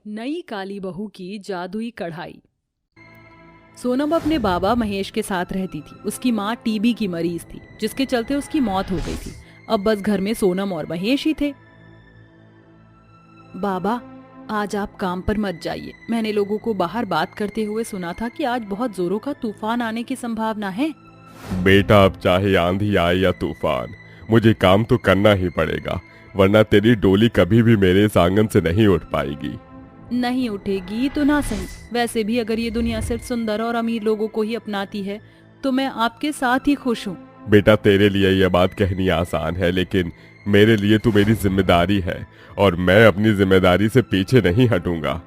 नई काली बहू की जादुई कढ़ाई। सोनम अपने बाबा महेश के साथ रहती थी। उसकी माँ टीबी की मरीज थी, जिसके चलते उसकी मौत हो गई थी। अब बस घर में सोनम और महेश ही थे। बाबा, आज आप काम पर मत जाइए। मैंने लोगों को बाहर बात करते हुए सुना था कि आज बहुत जोरों का तूफान आने की संभावना है। बेटा, अब चाहे आंधी आए या तूफान, मुझे काम तो करना ही पड़ेगा, वरना तेरी डोली कभी भी मेरे इस आंगन से नहीं उठ पाएगी। नहीं उठेगी तो ना सही। वैसे भी अगर ये दुनिया सिर्फ सुंदर और अमीर लोगों को ही अपनाती है तो मैं आपके साथ ही खुश हूँ। बेटा, तेरे लिए यह बात कहनी आसान है, लेकिन मेरे लिए तू मेरी जिम्मेदारी है और मैं अपनी जिम्मेदारी से पीछे नहीं हटूंगा।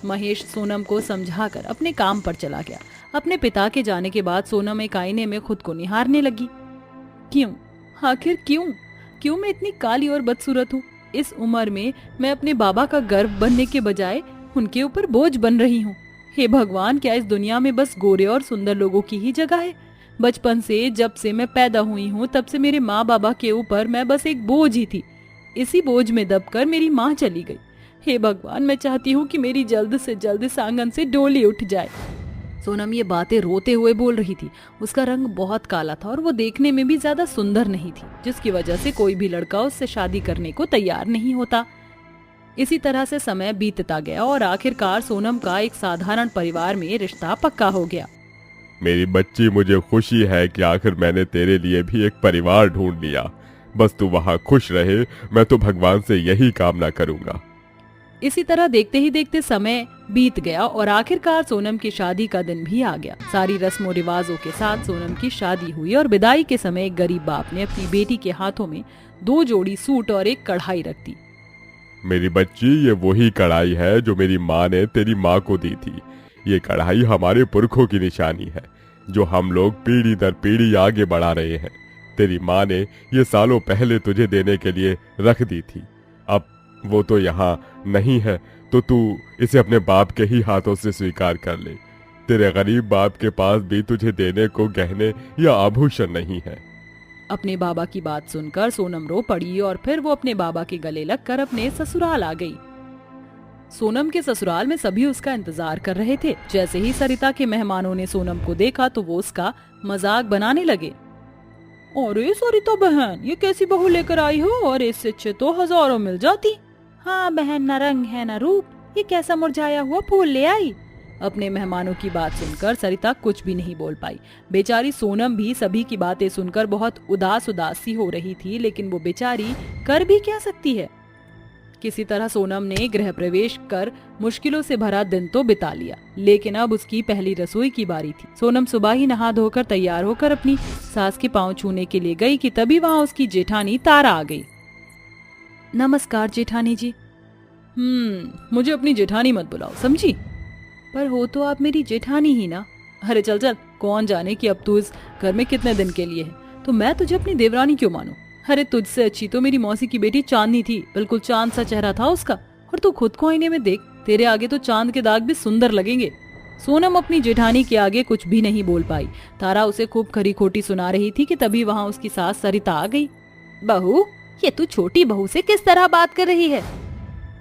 महेश सोनम को समझाकर अपने काम पर चला गया। अपने पिता के जाने के बाद सोनम एक आईने में खुद को निहारने लगी। क्यों, आखिर क्यों क्यों मैं इतनी काली और बदसूरत हूँ? इस उम्र में मैं अपने बाबा का गर्व बनने के बजाय उनके ऊपर बोझ बन रही हूँ। हे भगवान, क्या इस दुनिया में बस गोरे और सुंदर लोगों की ही जगह है? बचपन से जब से मैं पैदा हुई हूँ तब से मेरे माँ बाबा के ऊपर मैं बस एक बोझ ही थी। इसी बोझ में दबकर मेरी माँ चली गई। हे भगवान, मैं चाहती हूँ कि मेरी जल्द से जल्द इस आंगन से डोली उठ जाए। सोनम ये बातें रोते हुए बोल रही थी। उसका रंग बहुत काला था और वो देखने में भी ज्यादा सुंदर नहीं थी, जिसकी वजह से कोई भी लड़का उससे शादी करने को तैयार नहीं होता। इसी तरह से समय बीतता गया और आखिरकार सोनम का एक साधारण परिवार में रिश्ता पक्का हो गया। मेरी बच्ची, मुझे खुशी है कि आखिर मैंने तेरे लिए भी एक परिवार ढूंढ लिया। बस तू वहाँ खुश रहे, मैं तो भगवान से यही कामना करूंगा। इसी तरह देखते ही देखते समय बीत गया और आखिरकार सोनम की शादी का दिन भी आ गया। सारी रस्मों रिवाजों के साथ सोनम की शादी हुई और विदाई के समय एक गरीब बाप ने अपनी बेटी के हाथों में 2 जोड़ी सूट और एक कढ़ाई रख दी। मेरी बच्ची, ये वही कढ़ाई है जो मेरी माँ ने तेरी माँ को दी थी। ये कढ़ाई हमारे पुरखों की निशानी है, जो हम लोग पीढ़ी दर पीढ़ी आगे बढ़ा रहे हैं। तेरी माँ ने ये सालों पहले तुझे देने के लिए रख दी थी। अब वो तो यहाँ नहीं है, तो तू इसे अपने बाप के ही हाथों से स्वीकार कर ले। तेरे गरीब बाप के पास भी तुझे देने को गहने या आभूषण नहीं है। अपने बाबा की बात सुनकर सोनम रो पड़ी और फिर वो अपने बाबा के गले लगकर अपने ससुराल आ गई। सोनम के ससुराल में सभी उसका इंतजार कर रहे थे। जैसे ही सरिता के मेहमानों ने सोनम को देखा तो वो उसका मजाक बनाने लगे। अरे सरिता बहन, ये कैसी बहू लेकर आई हो? और इससे अच्छे तो हजारों मिल जाती। हाँ बहन, न रंग है न रूप, ये कैसा मुरझाया हुआ फूल ले आई। अपने मेहमानों की बात सुनकर सरिता कुछ भी नहीं बोल पाई। बेचारी सोनम भी सभी की बातें सुनकर बहुत उदास सी हो रही थी, लेकिन वो बेचारी कर भी क्या सकती है। किसी तरह सोनम ने गृह प्रवेश कर मुश्किलों से भरा दिन तो बिता लिया, लेकिन अब उसकी पहली रसोई की बारी थी। सोनम सुबह ही नहा धोकर तैयार होकर अपनी सास के पांव छूने के लिए गई कि तभी वहाँ उसकी जेठानी तारा आ गई। नमस्कार जेठानी जी। मुझे अपनी जेठानी मत बुलाओ, समझी? पर हो तो आप मेरी जेठानी ही ना। अरे चल चल, कौन जाने कि अब तू इस घर में कितने दिन के लिए है, तो मैं तुझे अपनी देवरानी क्यों मानूं? अरे तुझसे अच्छी तो मेरी मौसी की बेटी चांदनी थी, बिल्कुल चांद सा चेहरा था उसका। और तू खुद को आईने में देख, तेरे आगे तो चांद के दाग भी सुंदर लगेंगे। सोनम अपनी जेठानी के आगे कुछ भी नहीं बोल पाई। तारा उसे खूब खरी खोटी सुना रही थी कि तभी वहाँ उसकी सास सरिता आ गई। बहू, ये तू छोटी बहू से किस तरह बात कर रही है?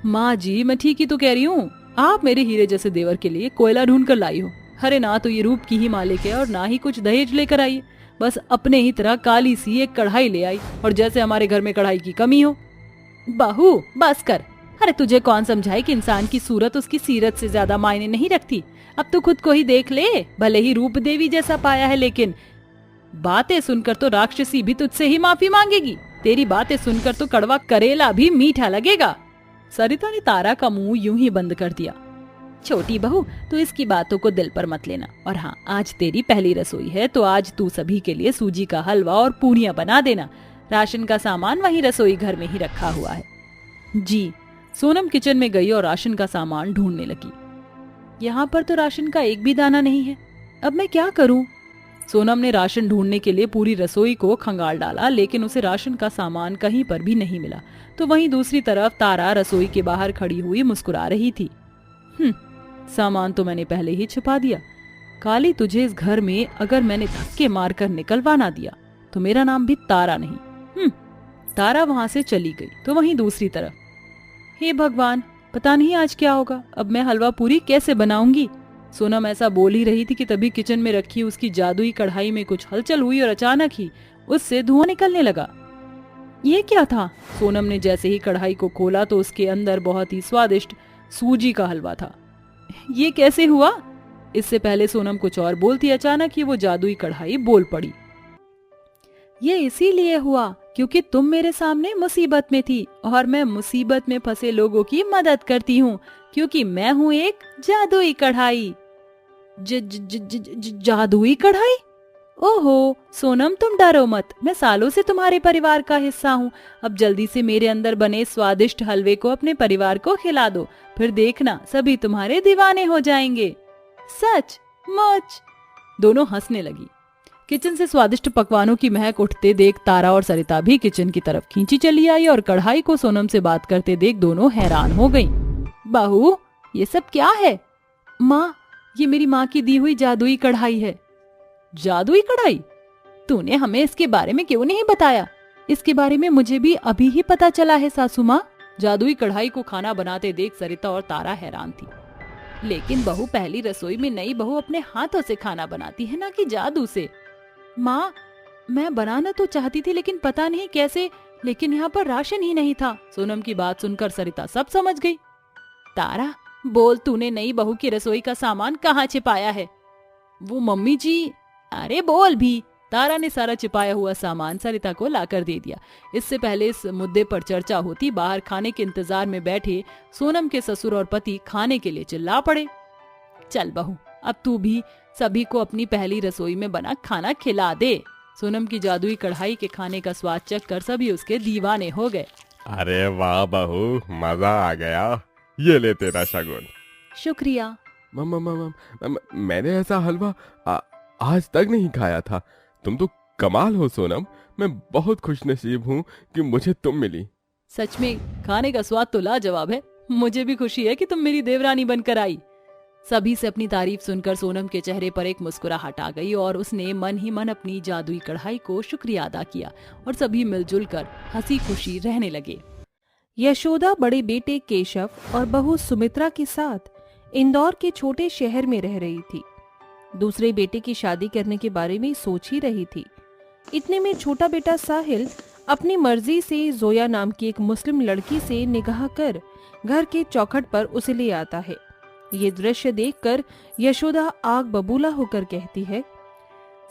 माँ जी, मैं ठीक ही तो कह रही हूँ। आप मेरे हीरे जैसे देवर के लिए कोयला ढूंढ कर लाई हो। अरे ना तो ये रूप की ही मालिक है और ना ही कुछ दहेज लेकर आई है। बस अपने ही तरह काली सी एक कढ़ाई ले आई, और जैसे हमारे घर में कढ़ाई की कमी हो। बहू बस कर। अरे तुझे कौन समझाए कि इंसान की सूरत उसकी सीरत से ज्यादा मायने नहीं रखती। अब तो खुद को ही देख ले, भले ही रूप देवी जैसा पाया है, लेकिन बातें सुनकर तो राक्षसी भी तुझसे ही माफी मांगेगी। तेरी बातें सुनकर तो कड़वा करेला भी मीठा लगेगा। सरिता ने तारा का मुंह यूं ही बंद कर दिया। छोटी बहू, तू इसकी बातों को दिल पर मत लेना। और हाँ, आज तेरी पहली रसोई है, तो आज तू सभी के लिए सूजी का हलवा और पूरियां बना देना। राशन का सामान वहीं रसोई घर में ही रखा हुआ है। जी। सोनम किचन में गई और राशन का सामान ढूंढने लगी। यहाँ पर तो राशन का एक भी दाना नहीं है। अब मैं क्या करूँ? सोनम ने राशन ढूंढने के लिए पूरी रसोई को खंगाल डाला, लेकिन उसे राशन का सामान कहीं पर भी नहीं मिला। तो वहीं दूसरी तरफ तारा रसोई के बाहर खड़ी हुई मुस्कुरा रही थी। सामान तो मैंने पहले ही छुपा दिया। काली, तुझे इस घर में अगर मैंने धक्के मारकर निकलवा ना दिया तो मेरा नाम भी तारा नहीं। तारा वहां से चली गई। तो वहीं दूसरी तरफ, हे भगवान, पता नहीं आज क्या होगा, अब मैं हलवा पूरी कैसे बनाऊंगी। सोनम ऐसा बोल ही रही थी कि तभी किचन में रखी उसकी जादुई कढ़ाई में कुछ हलचल हुई और अचानक ही उससे धुआं निकलने लगा। ये क्या था? सोनम ने जैसे ही कढ़ाई को खोला तो उसके अंदर बहुत ही स्वादिष्ट सूजी का हलवा था। ये कैसे हुआ? इससे पहले सोनम कुछ और बोलती, अचानक ही वो जादुई कढ़ाई बोल पड़ी। ये इसीलिए हुआ क्योंकि तुम मेरे सामने मुसीबत में थी और मैं मुसीबत में फंसे लोगों की मदद करती हूँ, क्योंकि मैं हूँ एक जादुई कढ़ाई। जादुई कढ़ाई? ओहो सोनम, तुम डरो मत, मैं सालों से तुम्हारे परिवार का हिस्सा हूँ। अब जल्दी से मेरे अंदर बने स्वादिष्ट हलवे को अपने परिवार को खिला दो, फिर देखना सभी तुम्हारे दीवाने हो जाएंगे। सच मुच? दोनों हंसने लगी। किचन से स्वादिष्ट पकवानों की महक उठते देख तारा और सरिता भी किचन की तरफ खींची चली आई और कढ़ाई को सोनम से बात करते देख दोनों हैरान हो गईं। बहू, ये सब क्या है? माँ, ये मेरी माँ की दी हुई जादुई कढ़ाई है। जादुई कढ़ाई? तूने हमें इसके बारे में क्यों नहीं बताया? इसके बारे में मुझे भी अभी ही पता चला है सासू माँ। जादुई कढ़ाई को खाना बनाते देख सरिता और तारा हैरान थी। लेकिन बहू, पहली रसोई में नई बहू अपने हाथों से खाना बनाती है, ना कि जादू से। माँ, मैं बनाना तो चाहती थी लेकिन पता नहीं कैसे, लेकिन यहाँ पर राशन ही नहीं था। सोनम की बात सुनकर सरिता सब समझ गई। तारा, बोल, तूने नई बहू की रसोई का सामान कहाँ छिपाया है? वो मम्मी जी। अरे बोल भी। तारा ने सारा छिपाया हुआ सामान सरिता को लाकर दे दिया। इससे पहले इस मुद्दे पर चर्चा होती, बाहर खाने के इंतजार में बैठे सोनम के ससुर और पति खाने के लिए चिल्ला पड़े। चल बहू, अब तू भी सभी को अपनी पहली रसोई में बना खाना खिला दे। सोनम की जादुई कढ़ाई के खाने का स्वाद चख कर सभी उसके दीवाने हो गए। अरे वाह बहू, मजा आ गया। ये ले तेरा शगुन। शुक्रिया। मैंने ऐसा हलवा आज तक नहीं खाया था। तुम तो कमाल हो सोनम, मैं बहुत खुशनसीब हूँ कि मुझे तुम मिली। सच में खाने का स्वाद तो लाजवाब है। मुझे भी खुशी है कि तुम मेरी देवरानी बनकर आई। सभी से अपनी तारीफ सुनकर सोनम के चेहरे पर एक मुस्कुराहट आ गई और उसने मन ही मन अपनी जादुई कढ़ाई को शुक्रिया अदा किया और सभी मिलजुल कर हंसी खुशी रहने लगे। यशोदा बड़े बेटे केशव और बहू सुमित्रा के साथ इंदौर के छोटे शहर में रह रही थी। दूसरे बेटे की शादी करने के बारे में सोच ही रही थी। इतने में छोटा बेटा साहिल अपनी मर्जी से जोया नाम की एक मुस्लिम लड़की से निकाह कर घर के चौखट पर उसे ले आता है। ये दृश्य देखकर यशोदा आग बबूला होकर कहती है,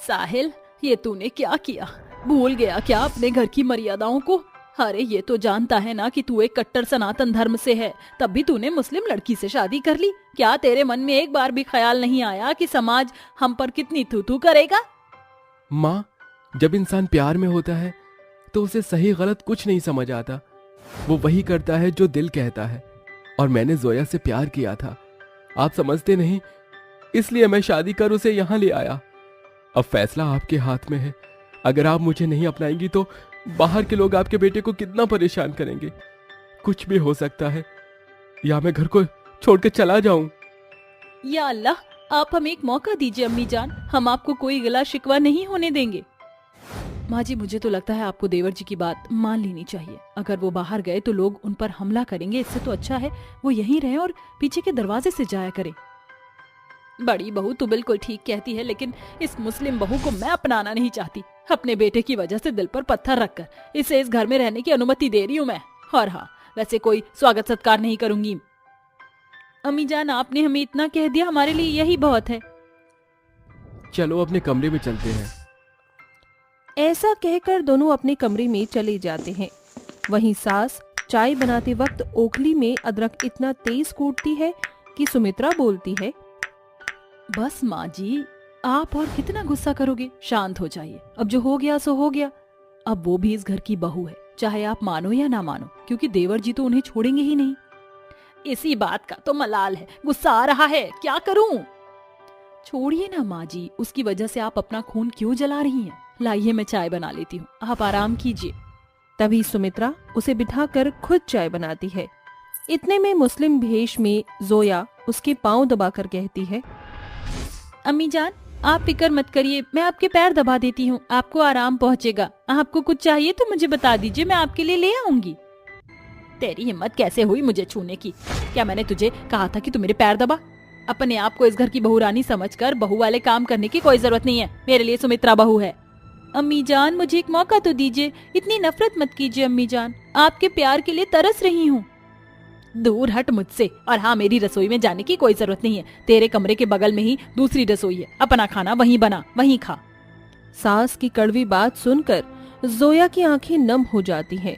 साहिल, ये तूने क्या किया? भूल गया क्या अपने घर की मर्यादाओं को? अरे ये तो जानता है ना कि तू एक कट्टर सनातन धर्म से है, तब भी तूने मुस्लिम लड़की से शादी कर ली। क्या तेरे मन में एक बार भी ख्याल नहीं आया कि समाज हम पर कितनी थू करेगा? माँ, जब इंसान प्यार में होता है तो उसे सही गलत कुछ नहीं समझ आता। वो वही करता है जो दिल कहता है, और मैंने जोया से प्यार किया था। आप समझते नहीं, इसलिए मैं शादी कर उसे यहाँ ले आया। अब फैसला आपके हाथ में है। अगर आप मुझे नहीं अपनाएंगी तो बाहर के लोग आपके बेटे को कितना परेशान करेंगे। कुछ भी हो सकता है, या मैं घर को छोड़कर चला जाऊं। या अल्लाह, आप हमें एक मौका दीजिए अम्मी जान, हम आपको कोई गिला शिकवा नहीं होने देंगे। माँ जी, मुझे तो लगता है आपको देवर जी की बात मान लेनी चाहिए। अगर वो बाहर गए तो लोग उन पर हमला करेंगे, इससे तो अच्छा है वो यहीं रहे और पीछे के दरवाजे से जाया करें। बड़ी बहू तो बिल्कुल ठीक कहती है, लेकिन इस मुस्लिम बहू को मैं अपनाना नहीं चाहती। अपने बेटे की वजह से दिल पर पत्थर रखकर इसे इस घर में रहने की अनुमति दे रही हूँ मैं। और हाँ, वैसे कोई स्वागत सत्कार नहीं करूंगी। अम्मी जान, आपने हमें इतना कह दिया, हमारे लिए यही बहुत है। चलो अपने कमरे में चलते हैं। ऐसा कहकर दोनों अपने कमरे में चले जाते हैं। वहीं सास चाय बनाते वक्त ओखली में अदरक इतना तेज कूटती है कि सुमित्रा बोलती है, बस माँ जी, आप और कितना गुस्सा करोगे? शांत हो जाइए। अब जो हो गया सो हो गया। अब वो भी इस घर की बहू है, चाहे आप मानो या ना मानो, क्योंकि देवर जी तो उन्हें छोड़ेंगे ही नहीं। इसी बात का तो मलाल है, गुस्सा आ रहा है, क्या करूं? छोड़िए ना माँ जी, उसकी वजह से आप अपना खून क्यों जला रही हैं? लाइए मैं चाय बना लेती हूँ, आप आराम कीजिए। तभी सुमित्रा उसे बिठाकर खुद चाय बनाती है। इतने में मुस्लिम भेष में जोया उसके पांव दबाकर कहती है, अम्मी जान, आप फिक्र मत करिए, मैं आपके पैर दबा देती हूँ, आपको आराम पहुँचेगा। आपको कुछ चाहिए तो मुझे बता दीजिए, मैं आपके लिए ले आऊंगी। तेरी हिम्मत कैसे हुई मुझे छूने की? क्या मैंने तुझे कहा था कि तू मेरे पैर दबा? अपने आप को इस घर की बहू रानी समझकर बहू वाले काम करने की कोई जरूरत नहीं है। मेरे लिए सुमित्रा बहू है। अम्मी जान, मुझे एक मौका तो दीजिए। इतनी नफरत मत कीजिए अम्मी जान, आपके प्यार के लिए तरस रही हूँ। दूर हट मुझसे। और हाँ, मेरी रसोई में जाने की कोई जरूरत नहीं है। तेरे कमरे के बगल में ही दूसरी रसोई है। अपना खाना वहीं बना, वहीं खा। सास की कड़वी बात सुनकर जोया की आंखें नम हो जाती हैं।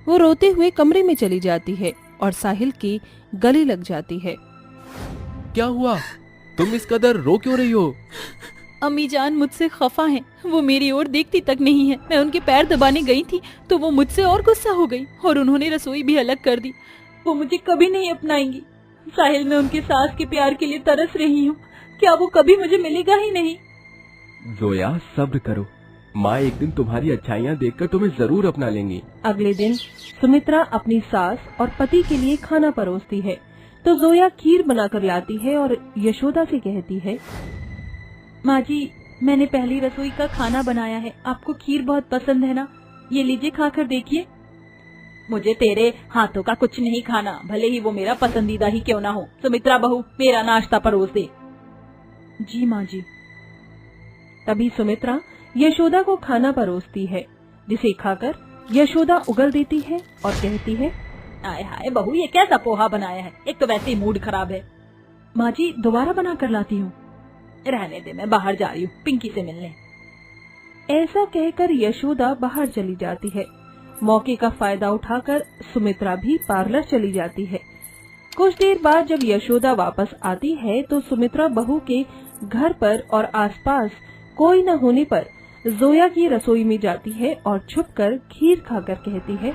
वो रोते हुए कमरे में चली जाती है और साहिल की गले लग जाती है। क्या हुआ? तुम इस कदर रो क्यों रही हो? अम्मी जान मुझसे खफा हैं। वो मेरी ओर देखती तक नहीं है। मैं उनके पैर दबाने गई थी तो वो मुझसे और गुस्सा हो गई और उन्होंने रसोई भी अलग कर दी। वो मुझे कभी नहीं अपनाएंगी। साहिल, मैं उनकी सास के प्यार के लिए तरस रही हूँ। क्या वो कभी मुझे मिलेगा ही नहीं? जोया, सब्र करो। माँ एक दिन तुम्हारी अच्छाइयाँ देखकर तुम्हें जरूर अपना लेंगी। अगले दिन सुमित्रा अपनी सास और पति के लिए खाना परोसती है तो जोया खीर बनाकर लाती है और यशोदा से कहती है, माँ जी, मैंने पहली रसोई का खाना बनाया है। आपको खीर बहुत पसंद है ना? ये लीजिए, खाकर देखिए। मुझे तेरे हाथों का कुछ नहीं खाना, भले ही वो मेरा पसंदीदा ही क्यों ना हो। सुमित्रा बहू, मेरा नाश्ता परोस दे। जी माँ जी। तभी सुमित्रा यशोदा को खाना परोसती है, जिसे खाकर यशोदा उगल देती है और कहती है, आय हाय बहू, ये कैसा पोहा बनाया है? एक तो वैसे ही मूड खराब है। माँ जी, दोबारा बना कर लाती हूँ। रहने दे, मैं बाहर जा रही हूँ पिंकी से मिलने। ऐसा कहकर यशोदा बाहर चली जाती है। मौके का फायदा उठाकर सुमित्रा भी पार्लर चली जाती है। कुछ देर बाद जब यशोदा वापस आती है तो सुमित्रा बहू के घर पर और आसपास कोई न होने पर जोया की रसोई में जाती है और छुपकर खीर खाकर कहती है,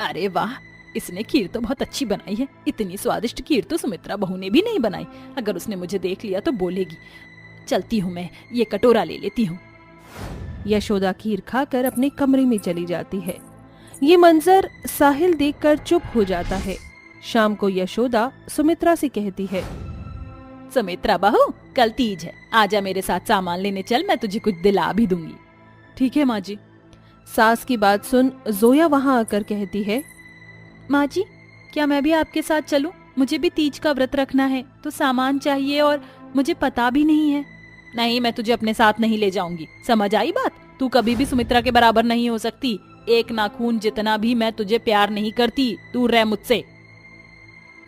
अरे वाह, इसने खीर तो बहुत अच्छी बनाई है। इतनी स्वादिष्ट खीर तो सुमित्रा बहू ने भी नहीं बनाई। अगर उसने मुझे देख लिया तो बोलेगी। चलती हूँ मैं, ये कटोरा ले लेती हूँ। यशोदा खीर खाकर अपने कमरे में चली जाती है। ये मंजर साहिल देखकर चुप हो जाता है। शाम को यशोदा सुमित्रा से कहती है, सुमित्रा बहू, कल तीज है, आजा मेरे साथ सामान लेने चल, मैं तुझे कुछ दिला भी दूंगी। ठीक है माँ जी। सास की बात सुन जोया वहाँ आकर कहती है, माँ जी, क्या मैं भी आपके साथ चलूं? मुझे भी तीज का व्रत रखना है तो सामान चाहिए और मुझे पता भी नहीं है। नहीं, मैं तुझे अपने साथ नहीं ले जाऊंगी। समझ आई बात? तू कभी भी सुमित्रा के बराबर नहीं हो सकती। एक नाखून जितना भी मैं तुझे प्यार नहीं करती। दूर रह मुझसे।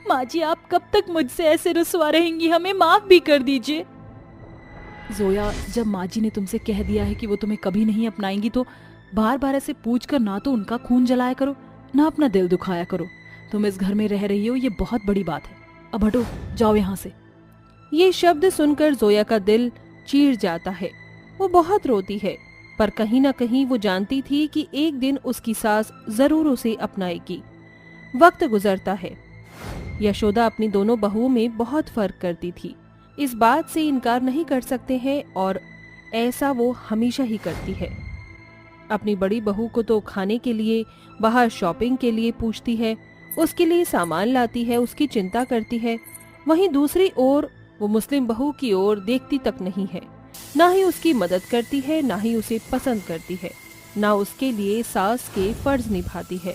माँ जी, आप कब तक मुझसे ऐसे रुसवा रहेंगी? हमें माफ भी कर दीजिए। जोया, जब माँ जी ने तुमसे कह दिया है कि वो तुम्हें कभी नहीं अपनाएंगी तो बार बार ऐसे पूछ कर ना तो उनका खून जलाया करो, ना अपना दिल दुखाया करो। तुम इस घर में रह रही हो, ये बहुत बड़ी बात है। अब हटो, जाओ यहाँ से। ये शब्द सुनकर जोया का दिल चीर जाता है। वो बहुत रोती है, पर कहीं न कहीं वो जानती थी कि एक दिन उसकी सास जरूर उसे अपनाएगी। वक्त गुजरता है। यशोदा अपनी दोनों बहुओं में बहुत फर्क करती थी। इस बात से इनकार नहीं कर सकते हैं और ऐसा वो हमेशा ही करती है। अपनी बड़ी बहू को तो खाने के लिए, बाहर शॉपिंग के लिए पूछती है, उसके लिए सामान लाती है, उसकी चिंता करती है। वहीं दूसरी ओर वो मुस्लिम बहू की ओर देखती तक नहीं है। ना ही उसकी मदद करती है, ना ही उसे पसंद करती है, ना उसके लिए सास के फर्ज निभाती है।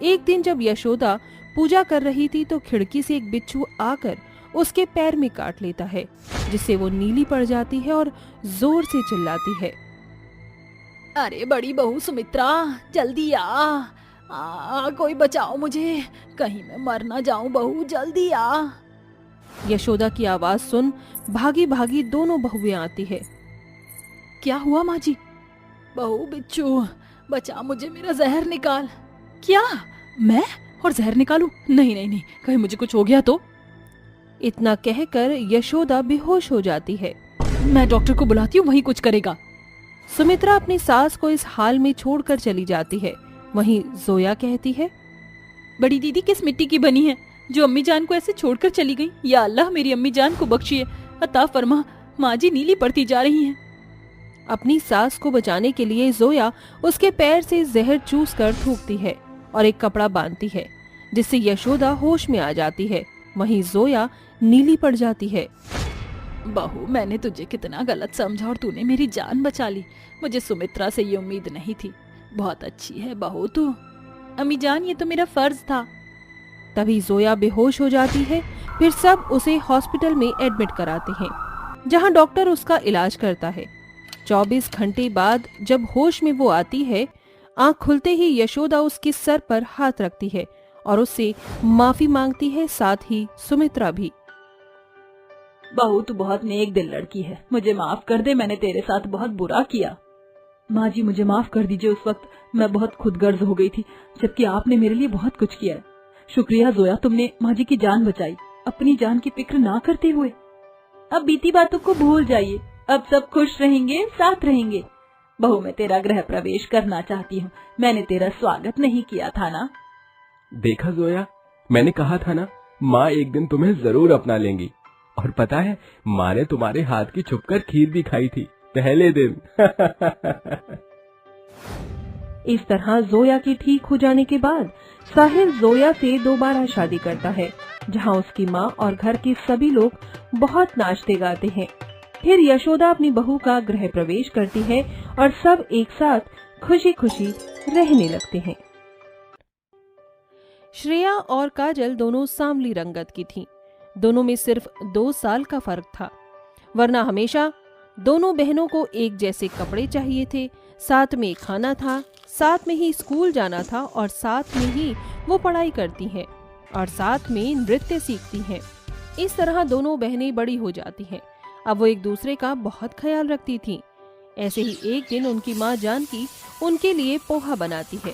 एक दिन जब यशोदा पूजा कर रही थी तो खिड़की से एक बिच्छू आकर उसके पैर में काट लेता है, जिससे वो नीली पड़ जाती है और जोर से चिल्लाती है, अरे बड़ी बहू सुमित्रा, जल्दी आ, कोई बचाओ मुझे, कहीं मैं मर ना जाऊं। बहू जल्दी आ। यशोदा की आवाज सुन भागी भागी दोनों बहुएं आती है। क्या हुआ माँ जी? बहू बिच्छू, बचा मुझे, मेरा जहर निकाल। क्या? मैं? और जहर निकालूं? नहीं नहीं नहीं, कहीं मुझे कुछ हो गया तो। इतना कहकर यशोदा बेहोश हो जाती है। मैं डॉक्टर को बुलाती हूँ, वही कुछ करेगा। सुमित्रा अपनी सास को इस हाल में छोड़कर चली जाती है। वहीं जोया कहती है, बड़ी दीदी किस मिट्टी की बनी है जो अम्मी जान को ऐसे छोड़कर चली गई? या अल्लाह, मेरी अम्मी जान को बख्शिए, अता फरमा। माँ जी नीली पड़ती जा रही हैं। अपनी सास को बचाने के लिए जोया उसके पैर से जहर चूस कर थूकती है और एक कपड़ा बांधती है, जिससे यशोदा होश में आ जाती है। वहीं जोया नीली पड़ जाती है। बहू, मैंने तुझे कितना गलत समझा और तूने मेरी जान बचा ली। मुझे सुमित्रा से ये उम्मीद नहीं थी। बहुत अच्छी है बहू तू। अम्मी जान, ये तो मेरा फर्ज था। तभी जोया बेहोश हो जाती है। फिर सब उसे हॉस्पिटल में एडमिट कराते हैं, जहां डॉक्टर उसका इलाज करता है। 24 घंटे बाद जब होश में वो आती है, आंख खुलते ही यशोदा उसके सर पर हाथ रखती है और उससे माफी मांगती है, साथ ही सुमित्रा भी। बहू, तू बहुत नेक दिल लड़की है, मुझे माफ कर दे, मैंने तेरे साथ बहुत बुरा किया। माँ जी, मुझे माफ कर दीजिए, उस वक्त मैं बहुत खुदगर्ज हो गई थी, जबकि आपने मेरे लिए बहुत कुछ किया है। शुक्रिया जोया, तुमने माँ जी की जान बचाई, अपनी जान की फिक्र ना करते हुए। अब बीती बातों को भूल जाइए, अब सब खुश रहेंगे, साथ रहेंगे। बहू, मैं तेरा गृह प्रवेश करना चाहती हूँ, मैंने तेरा स्वागत नहीं किया था ना। देखा जोया, मैंने कहा था ना, माँ एक दिन तुम्हें जरूर अपना लेंगी। और पता है, माँ ने तुम्हारे हाथ की छुपकर खीर भी खाई थी पहले दिन। इस तरह जोया के ठीक हो जाने के बाद साहिल जोया से दोबारा शादी करता है, जहां उसकी माँ और घर के सभी लोग बहुत नाचते गाते हैं। फिर यशोदा अपनी बहू का गृह प्रवेश करती है और सब एक साथ खुशी खुशी रहने लगते हैं। श्रेया और काजल दोनों सांवली रंगत की थीं। दोनों में सिर्फ 2 साल का फर्क था, वरना हमेशा दोनों बहनों को एक जैसे कपड़े चाहिए थे, साथ में खाना था, साथ में ही स्कूल जाना था और साथ में ही वो पढ़ाई करती हैं और साथ में नृत्य सीखती हैं। इस तरह दोनों बहनें बड़ी हो जाती हैं। अब वो एक दूसरे का बहुत ख्याल रखती थीं। ऐसे ही एक दिन उनकी माँ जानकी उनके लिए पोहा बनाती है।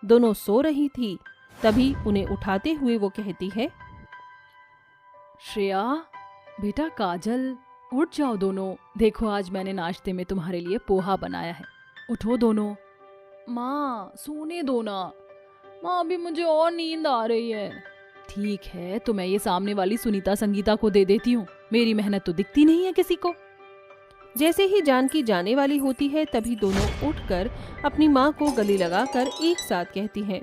दोनों सो रही थी, तभी उन्हें उठाते हुए वो कहती है, श्रेया बेटा, काजल उठ जाओ दोनों, देखो आज मैंने नाश्ते में तुम्हारे लिए पोहा बनाया है, उठो दोनों। माँ सोने दो ना, माँ अभी मुझे और नींद आ रही है। ठीक है, तो मैं ये सामने वाली सुनीता संगीता को दे देती हूँ, मेरी मेहनत तो दिखती नहीं है किसी को। जैसे ही जानकी जाने वाली होती है, तभी दोनों उठकर अपनी माँ को गले लगाकर एक साथ कहती हैं,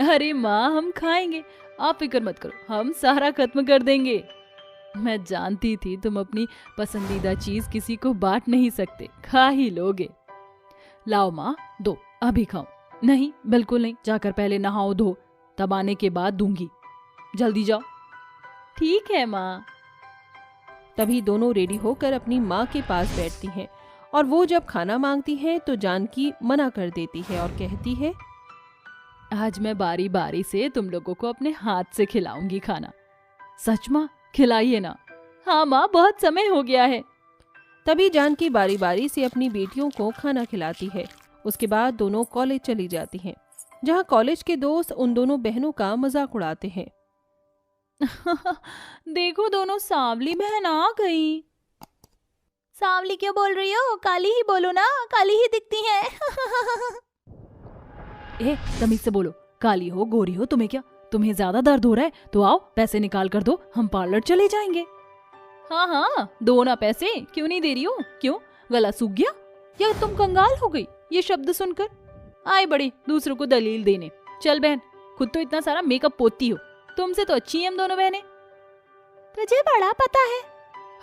अरे माँ, हम खाएंगे, आप फिक्र मत करो, हम सारा खत्म कर देंगे। मैं जानती थी तुम अपनी पसंदीदा चीज किसी को बांट नहीं सकते, खा ही लोगे। लाओ माँ, दो, अभी खाओ। नहीं, बिल्कुल नहीं, जाकर पहले नहाओ धो, तब आने के बाद दूंगी, जल्दी जाओ। ठीक है माँ। तभी दोनों रेडी होकर अपनी माँ के पास बैठती हैं और वो जब खाना मांगती हैं तो जानकी मना कर देती है और कहती है, आज मैं बारी बारी से तुम लोगों को अपने हाथ से खिलाऊंगी खाना। सच माँ, खिलाइए ना। हाँ माँ, बहुत समय हो गया है। तभी जानकी बारी बारी से अपनी बेटियों को खाना खिलाती है। उसके बाद दोनों कॉलेज चली जाती हैं, जहाँ कॉलेज के दोस्त उन दोनों बहनों का मजाक उड़ाते हैं। देखो, दोनों सांवली बहन आ गई। सांवली क्यों बोल रही हो? काली ही बोलो ना, काली ही दिखती हैं। ए, तमीज से बोलो, काली हो गोरी हो तुम्हें क्या? तुम्हें ज्यादा दर्द हो रहा है तो आओ पैसे निकाल कर दो, हम पार्लर चले जाएंगे। हाँ हाँ, दो ना पैसे, क्यों नहीं दे रही हो? क्यों, गला सूख गया या तुम कंगाल हो गई ये शब्द सुनकर? आए बड़ी दूसरों को दलील देने। चल बहन, खुद तो इतना सारा मेकअप पोतती हो, तुमसे तो अच्छी हैं हम दोनों बहनें। तुझे बड़ा पता है।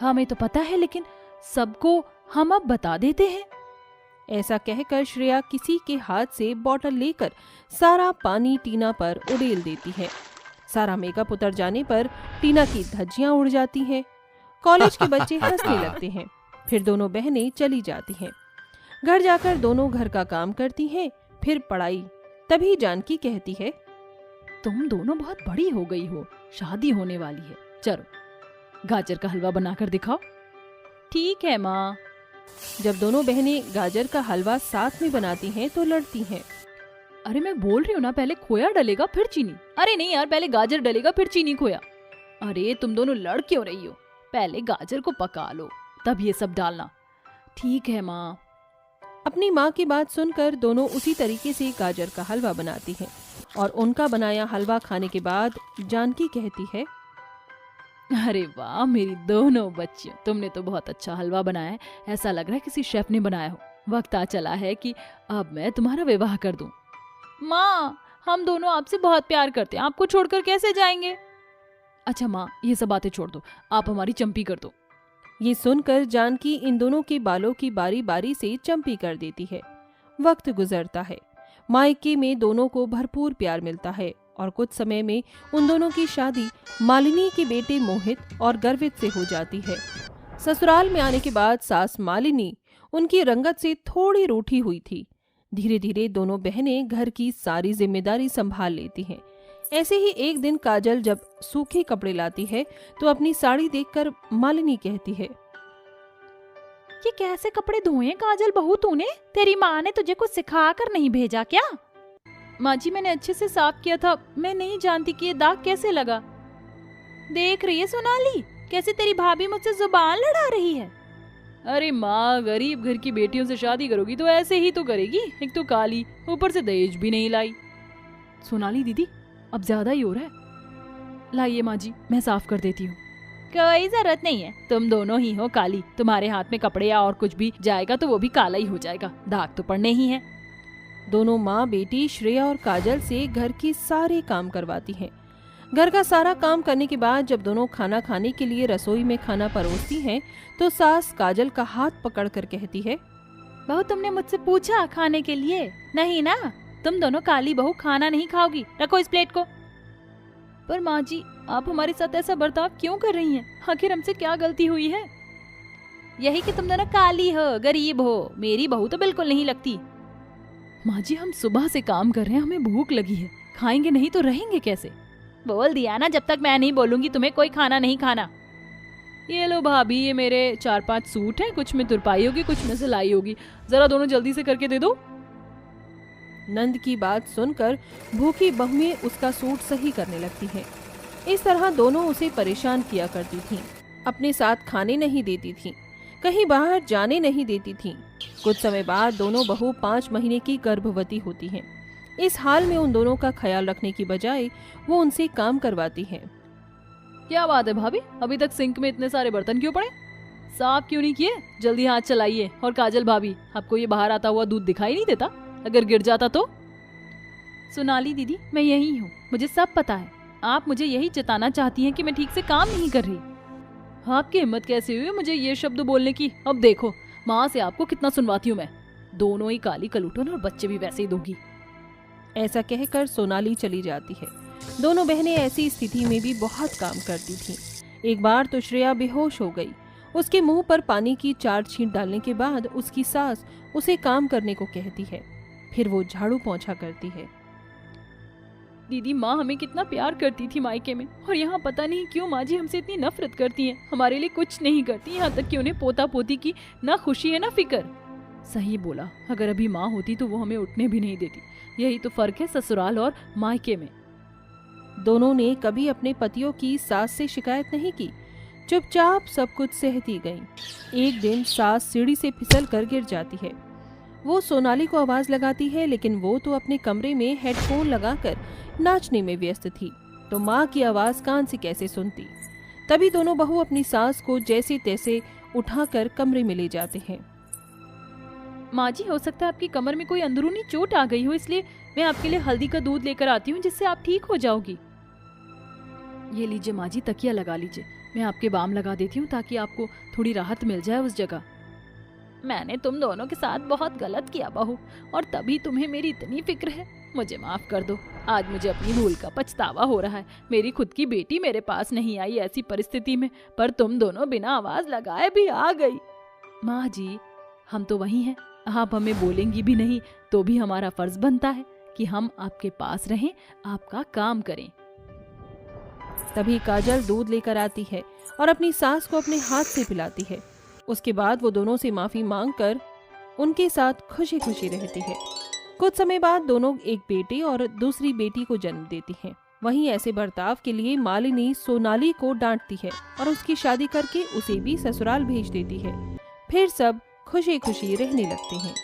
हमें तो पता है, लेकिन सबको हम अब बता देते हैं। ऐसा कहकर श्रेया किसी के हाथ से बोतल लेकर सारा पानी टीना पर उड़ेल देती है। सारा मेकअप उतर जाने पर टीना की धज्जियां उड़ जाती हैं। कॉलेज के बच्चे हंसने लगते हैं। फिर दोनों बहनें चली जाती हैं। घर जाकर दोनों घर का काम करती हैं, फिर पढ़ाई। तभी जानकी कहती है, तुम दोनों बहुत बड़ी हो गई हो, शादी होने वाली है, चलो गाजर का हलवा बनाकर दिखाओ। ठीक है माँ। जब दोनों बहनें गाजर का हलवा साथ में बनाती हैं तो लड़ती हैं। अरे मैं बोल रही हूँ ना, पहले खोया डलेगा फिर चीनी। अरे नहीं यार, पहले गाजर डलेगा फिर चीनी खोया। अरे तुम दोनों लड़ क्यों रही हो? पहले गाजर को पका लो, तब ये सब डालना। ठीक है माँ। अपनी माँ की बात सुनकर दोनों उसी तरीके से गाजर का हलवा बनाती हैं और उनका बनाया हलवा खाने के बाद जानकी कहती है, अरे वाह मेरी दोनों बच्चियों, तुमने तो बहुत अच्छा हलवा बनाया है, ऐसा लग रहा है किसी शेफ ने बनाया हो। वक्त आ चला है कि अब मैं तुम्हारा विवाह कर दूं। माँ, हम दोनों आपसे बहुत प्यार करते हैं, आपको छोड़कर कैसे जाएंगे? अच्छा माँ, ये सब बातें छोड़ दो, आप हमारी चंपी कर दो। ये सुनकर जानकी इन दोनों के बालों की बारी बारी से चंपी कर देती है। वक्त गुजरता है। मायके में दोनों को भरपूर प्यार मिलता है और कुछ समय में उन दोनों की शादी मालिनी के बेटे मोहित और गर्वित से हो जाती है। ससुराल में आने के बाद सास मालिनी उनकी रंगत से थोड़ी रूठी हुई थी। धीरे धीरे दोनों बहनें घर की सारी जिम्मेदारी संभाल लेती हैं। ऐसे ही एक दिन काजल जब सूखे कपड़े लाती है तो अपनी साड़ी देखकर मालिनी कहती है, ये कैसे कपड़े धोए काजल बहू तूने? तेरी माँ ने तुझे कुछ सिखा कर नहीं भेजा क्या? माँ जी मैंने अच्छे से साफ किया था, मैं नहीं जानती कि ये दाग कैसे लगा। देख रही है सोनाली, कैसे तेरी भाभी मुझसे जुबान लड़ा रही है। अरे माँ, गरीब घर की बेटियों से शादी करोगी तो ऐसे ही तो करेगी। एक तो काली, ऊपर से दहेज भी नहीं लाई। सोनाली दीदी अब ज्यादा ही हो रहा है। लाइए माँ जी, मैं साफ कर देती हूँ। कोई जरूरत नहीं है, तुम दोनों ही हो काली। तुम्हारे हाथ में कपड़े या और कुछ भी जाएगा तो वो भी काला ही हो जाएगा, दाग तो पड़ने ही है। दोनों माँ बेटी श्रेया और काजल से घर के सारे काम करवाती हैं। घर का सारा काम करने के बाद जब दोनों खाना खाने के लिए रसोई में खाना परोसती हैं तो सास काजल का हाथ पकड़कर कहती है, बहू तुमने मुझसे पूछा खाने के लिए? नहीं ना, तुम दोनों काली बहू खाना नहीं खाओगी, रखो इस प्लेट को। पर माँ जी आप हमारे साथ ऐसा बर्ताव क्यों कर रही हैं? आखिर हमसे क्या गलती हुई है? यही कि तुम दोनों काली हो, गरीब हो, मेरी बहू तो बिल्कुल नहीं लगती। माँ जी हम सुबह से काम कर रहे हैं, हमें भूख लगी है, खाएंगे नहीं तो रहेंगे कैसे? बोल दिया ना, जब तक मैं नहीं बोलूंगी तुम्हें कोई खाना नहीं खाना। ये लो भाभी, ये मेरे 4-5 सूट हैं, कुछ में तुरपाई होगी कुछ में सिलाई होगी, जरा दोनों जल्दी से करके दे दो। नंद की बात सुनकर भूखी बहुएं उसका सूट सही करने लगती हैं। इस तरह दोनों उसे परेशान किया करती थीं, अपने साथ खाने नहीं देती थीं, कहीं बाहर जाने नहीं देती थीं। कुछ समय बाद दोनों बहू 5 महीने की गर्भवती होती हैं। इस हाल में उन दोनों का ख्याल रखने की बजाय वो उनसे काम करवाती हैं। क्या बात है भाभी, अभी तक सिंक में इतने सारे बर्तन क्यों पड़े? साफ क्यों नहीं किए? जल्दी हाथ चलाइए। और काजल भाभी, आपको ये बाहर आता हुआ दूध दिखाई नहीं देता? अगर गिर जाता तो? सोनाली दीदी मैं यही हूँ, मुझे सब पता है। आप मुझे यही जताना चाहती हैं कि मैं ठीक से काम नहीं कर रही। आपकी हिम्मत कैसे हुई मुझे ये शब्द बोलने की? अब देखो माँ से आपको कितना सुनवाती हूँ मैं। दोनों ही काली कलूटन और बच्चे भी वैसे ही दोगी। ऐसा कहकर सोनाली चली जाती है। दोनों बहनें ऐसी स्थिति में भी बहुत काम करती थीं। एक बार तो श्रेया बेहोश हो गई। उसके मुंह पर पानी की 4 छींट डालने के बाद उसकी सास उसे काम करने को कहती है, फिर वो झाड़ू पोंछा करती है। दीदी माँ हमें कितना प्यार करती थी मायके में, और यहाँ पता नहीं क्यों माँ जी हमसे इतनी नफरत करती हैं। हमारे लिए कुछ नहीं करती, यहाँ तक कि उन्हें पोता पोती की ना खुशी है ना फिक्र। सही बोला, अगर अभी माँ होती तो वो हमें उठने भी नहीं देती। यही तो फर्क है ससुराल और मायके में। दोनों ने कभी अपने पतियों की सास से शिकायत नहीं की, चुपचाप सब कुछ सहती गईं। एक दिन सास सीढ़ी से फिसल कर गिर जाती है। वो सोनाली को आवाज लगाती है, लेकिन वो तो अपने कमरे में हेडफोन लगाकर नाचने में व्यस्त थी, तो माँ की आवाज कान से कैसे सुनती। तभी दोनों बहू अपनी सास को जैसे तैसे उठाकर कमरे में ले जाते हैं। माँ जी हो सकता है आपकी कमर में कोई अंदरूनी चोट आ गई हो, इसलिए मैं आपके लिए हल्दी का दूध लेकर आती हूँ जिससे आप ठीक हो जाओगी। ये लीजिए माँ जी, तकिया लगा लीजिए, मैं आपके बाम लगा देती हूँ ताकि आपको थोड़ी राहत मिल जाए उस जगह। मैंने तुम दोनों के साथ बहुत गलत किया बहू, और तभी तुम्हें मेरी इतनी फिक्र है। मुझे माफ कर दो, आज मुझे अपनी भूल का पछतावा हो रहा है। मेरी खुद की बेटी मेरे पास नहीं आई ऐसी परिस्थिति में, पर तुम दोनों बिना आवाज लगाए भी आ गई। माँ जी हम तो वही हैं, आप हमें बोलेंगी भी नहीं तो भी हमारा फर्ज बनता है कि हम आपके पास रहें, आपका काम करें। तभी काजल दूध लेकर आती है और अपनी सास को अपने हाथ से पिलाती है। उसके बाद वो दोनों से माफी मांगकर उनके साथ खुशी खुशी रहती है। कुछ समय बाद दोनों एक बेटे और दूसरी बेटी को जन्म देती हैं। वहीं ऐसे बर्ताव के लिए मालिनी सोनाली को डांटती है और उसकी शादी करके उसे भी ससुराल भेज देती है। फिर सब खुशी खुशी रहने लगते हैं।